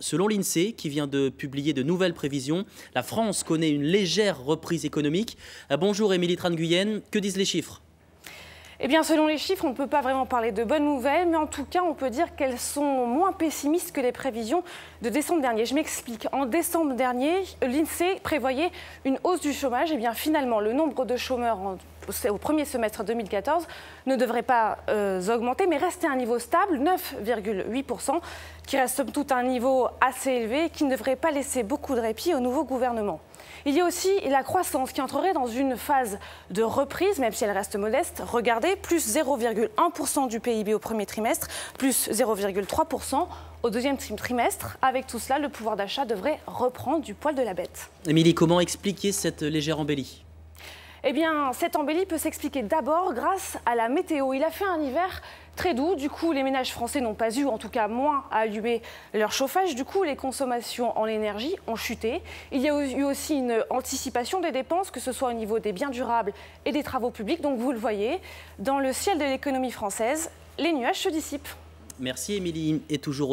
Selon l'INSEE, qui vient de publier de nouvelles prévisions, la France connaît une légère reprise économique. Bonjour Émilie Tran-Guyenne, que disent les chiffres ? Eh bien, selon les chiffres, on ne peut pas vraiment parler de bonnes nouvelles, mais en tout cas, on peut dire qu'elles sont moins pessimistes que les prévisions de décembre dernier. Je m'explique. En décembre dernier, l'INSEE prévoyait une hausse du chômage. Eh bien, finalement, le nombre de chômeurs au premier semestre 2014 ne devrait pas augmenter, mais rester à un niveau stable, 9,8%, qui reste somme toute un niveau assez élevé et qui ne devrait pas laisser beaucoup de répit au nouveau gouvernement. Il y a aussi la croissance qui entrerait dans une phase de reprise, même si elle reste modeste. Regardez, plus 0,1% du PIB au premier trimestre, plus 0,3% au deuxième trimestre. Avec tout cela, le pouvoir d'achat devrait reprendre du poil de la bête. Émilie, comment expliquer cette légère embellie ? Eh bien, cette embellie peut s'expliquer d'abord grâce à la météo. Il a fait un hiver très doux. Du coup, les ménages français n'ont pas eu, en tout cas moins, à allumer leur chauffage. Du coup, les consommations en énergie ont chuté. Il y a eu aussi une anticipation des dépenses, que ce soit au niveau des biens durables et des travaux publics. Donc, vous le voyez, dans le ciel de l'économie française, les nuages se dissipent. Merci Émilie. Et toujours